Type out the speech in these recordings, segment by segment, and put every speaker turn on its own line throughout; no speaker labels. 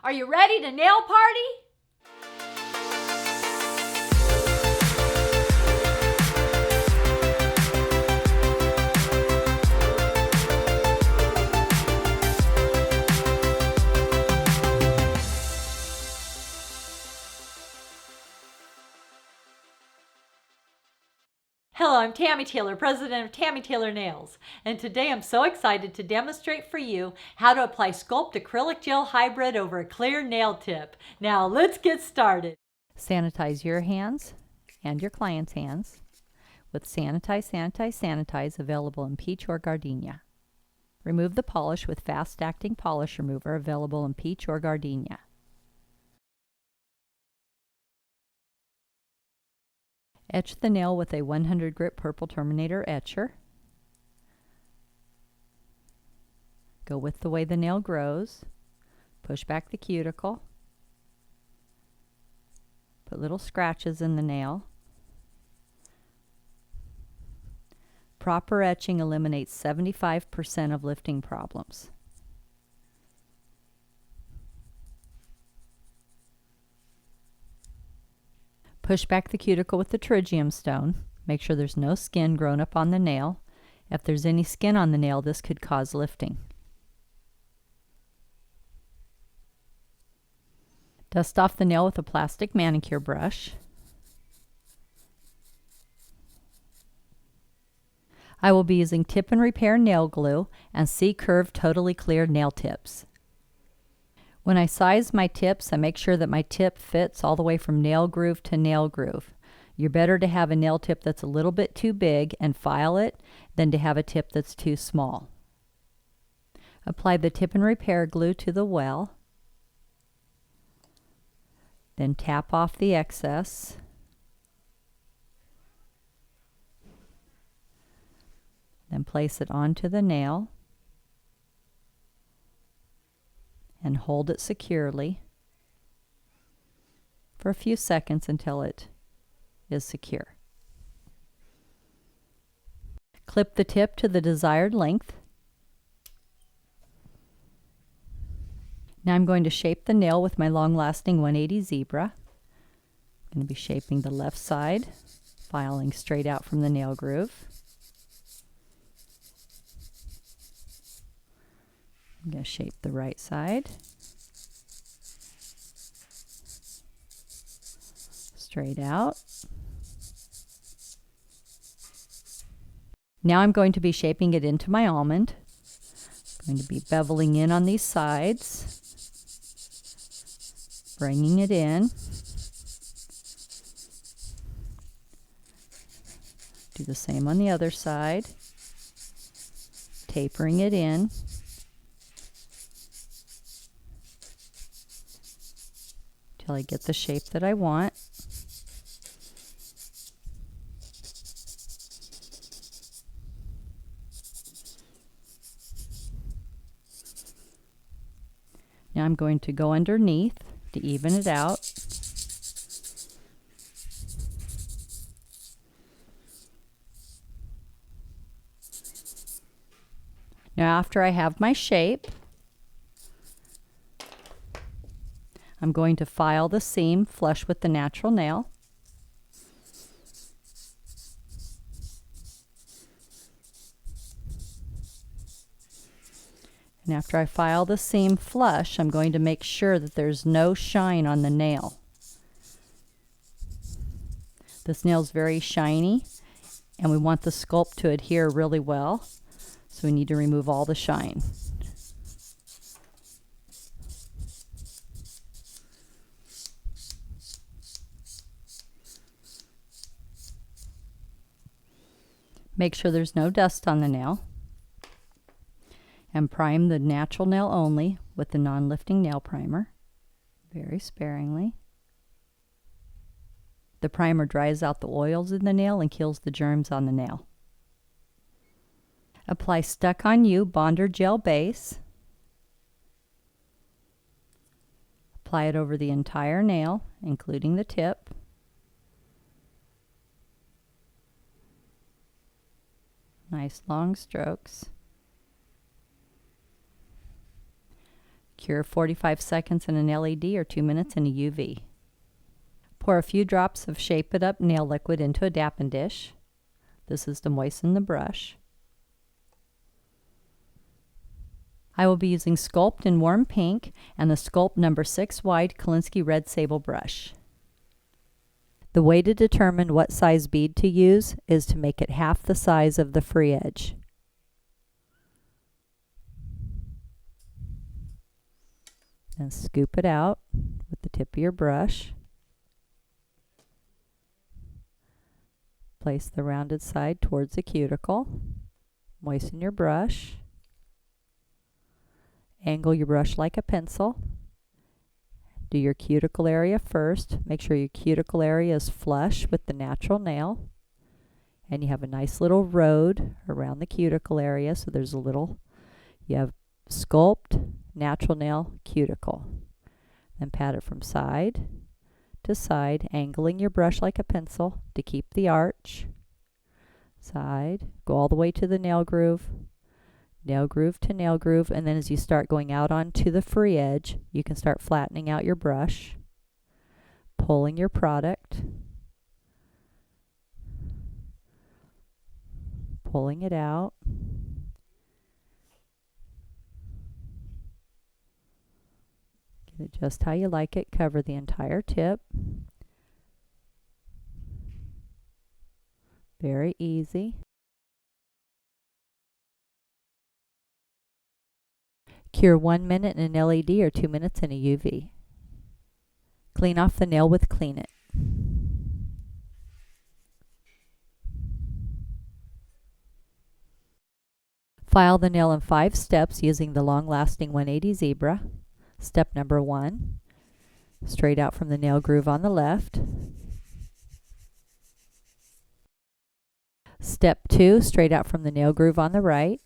Are you ready to nail party? Hello, I'm Tammy Taylor, president of Tammy Taylor Nails, and today I'm so excited to demonstrate for you how to apply Sculpt acrylic gel hybrid over a clear nail tip. Now let's get started.
Sanitize your hands and your client's hands with Sanitize available in peach or gardenia. Remove the polish with fast-acting polish remover available in peach or gardenia. Etch the nail with a 100 grit purple terminator etcher. Go with the way the nail grows. Push back the cuticle. Put little scratches in the nail. Proper etching eliminates 75% of lifting problems. Push back the cuticle with the trivium stone. Make sure there's no skin grown up on the nail. If there's any skin on the nail, this could cause lifting. Dust off the nail with a plastic manicure brush. I will be using Tip and Repair nail glue and C-Curve Totally Clear nail tips. When I size my tips, I make sure that my tip fits all the way from nail groove to nail groove. You're better to have a nail tip that's a little bit too big and file it than to have a tip that's too small. Apply the Tip and Repair glue to the well. Then tap off the excess. Then place it onto the nail and hold it securely for a few seconds until it is secure. Clip the tip to the desired length. Now I'm going to shape the nail with my long-lasting 180 zebra. I'm going to be shaping the left side, filing straight out from the nail groove. I'm going to shape the right side. Straight out. Now I'm going to be shaping it into my almond. I'm going to be beveling in on these sides. Bringing it in. Do the same on the other side. Tapering it in. Till I get the shape that I want. Now I'm going to go underneath to even it out. Now after I have my shape, I'm going to file the seam flush with the natural nail. And after I file the seam flush, I'm going to make sure that there's no shine on the nail. This nail is very shiny, and we want the sculpt to adhere really well, so we need to remove all the shine. Make sure there's no dust on the nail. And prime the natural nail only with the non-lifting nail primer, very sparingly. The primer dries out the oils in the nail and kills the germs on the nail. Apply Stuck On You Bonder Gel Base. Apply it over the entire nail, including the tip. Nice long strokes. Cure 45 seconds in an LED or 2 minutes in a UV. Pour a few drops of Shape It Up nail liquid into a dappen dish. This is to moisten the brush. I will be using Sculpt in warm pink and the Sculpt number 6 wide Kolinsky red sable brush. The way to determine what size bead to use is to make it half the size of the free edge. And scoop it out with the tip of your brush. Place the rounded side towards the cuticle. Moisten your brush. Angle your brush like a pencil. Do your cuticle area first. Make sure your cuticle area is flush with the natural nail. And you have a nice little road around the cuticle area, so there's a little, you have Sculpt, natural nail, cuticle. Then pat it from side to side, angling your brush like a pencil to keep the arch. Side, go all the way to the nail groove to nail groove, and then as you start going out onto the free edge, you can start flattening out your brush, pulling your product, pulling it out. Get it just how you like it. Cover the entire tip. Very easy. Cure 1 minute in an LED or 2 minutes in a UV. Clean off the nail with Clean It. File the nail in 5 steps using the long-lasting 180 zebra. Step number 1, straight out from the nail groove on the left. Step 2, straight out from the nail groove on the right.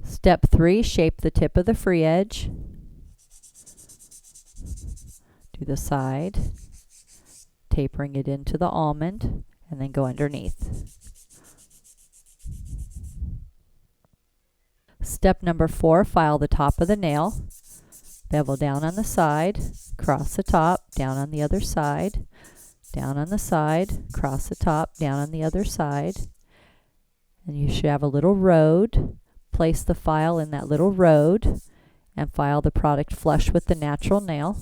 Step 3, shape the tip of the free edge. Do the side, tapering it into the almond, and then go underneath. Step number 4, file the top of the nail. Bevel down on the side, cross the top, down on the other side, down on the side, cross the top, down on the other side. And you should have a little road. Place the file in that little road and file the product flush with the natural nail.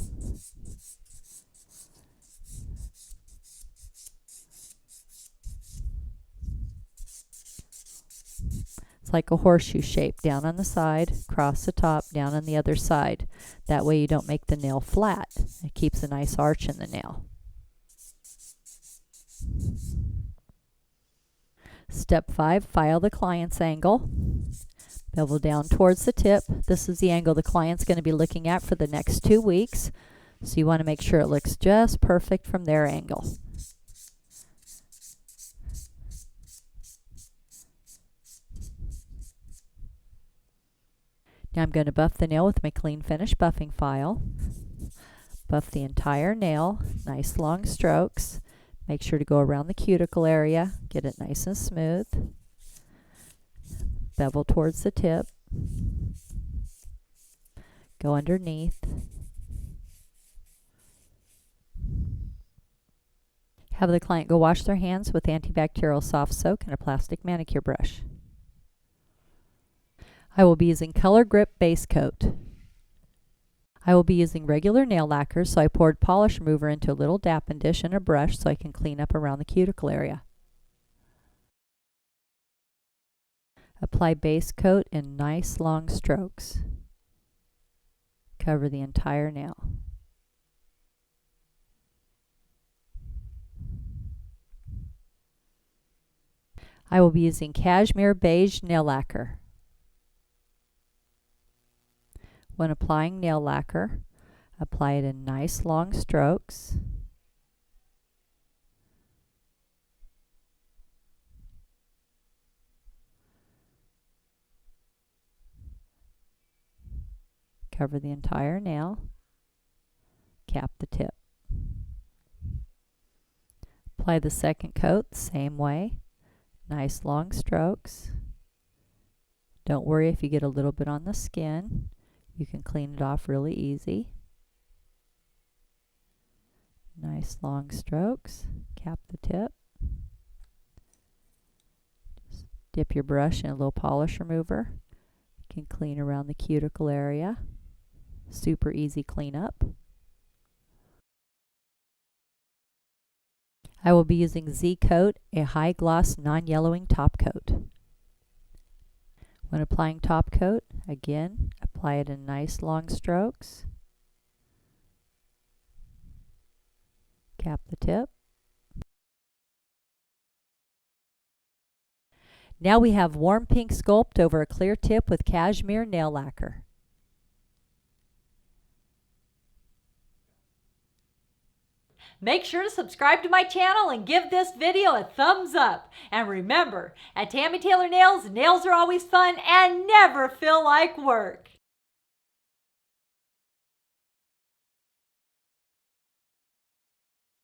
It's like a horseshoe shape, down on the side, cross the top, down on the other side. That way you don't make the nail flat. It keeps a nice arch in the nail. Step 5, file the client's angle. Bevel down towards the tip. This is the angle the client's going to be looking at for the next 2 weeks. So you want to make sure it looks just perfect from their angle. Now I'm going to buff the nail with my clean finish buffing file. Buff the entire nail, nice long strokes. Make sure to go around the cuticle area, get it nice and smooth. Bevel towards the tip. Go underneath. Have the client go wash their hands with antibacterial soft soak and a plastic manicure brush. I will be using Color Grip Base Coat. I will be using regular nail lacquer, so I poured polish remover into a little dappen dish and a brush so I can clean up around the cuticle area. Apply base coat in nice long strokes. Cover the entire nail. I will be using cashmere beige nail lacquer. When applying nail lacquer, apply it in nice long strokes. Cover the entire nail. Cap the tip. Apply the second coat the same way. Nice long strokes. Don't worry if you get a little bit on the skin. You can clean it off really easy. Nice long strokes. Cap the tip. Just dip your brush in a little polish remover. You can clean around the cuticle area. Super easy cleanup. I will be using Z-Coat, a high gloss non-yellowing top coat. When applying top coat, again, apply it in nice long strokes. Cap the tip. Now we have warm pink Sculpt over a clear tip with cashmere nail lacquer.
Make sure to subscribe to my channel and give this video a thumbs up. And remember, at Tammy Taylor Nails, nails are always fun and never feel like work.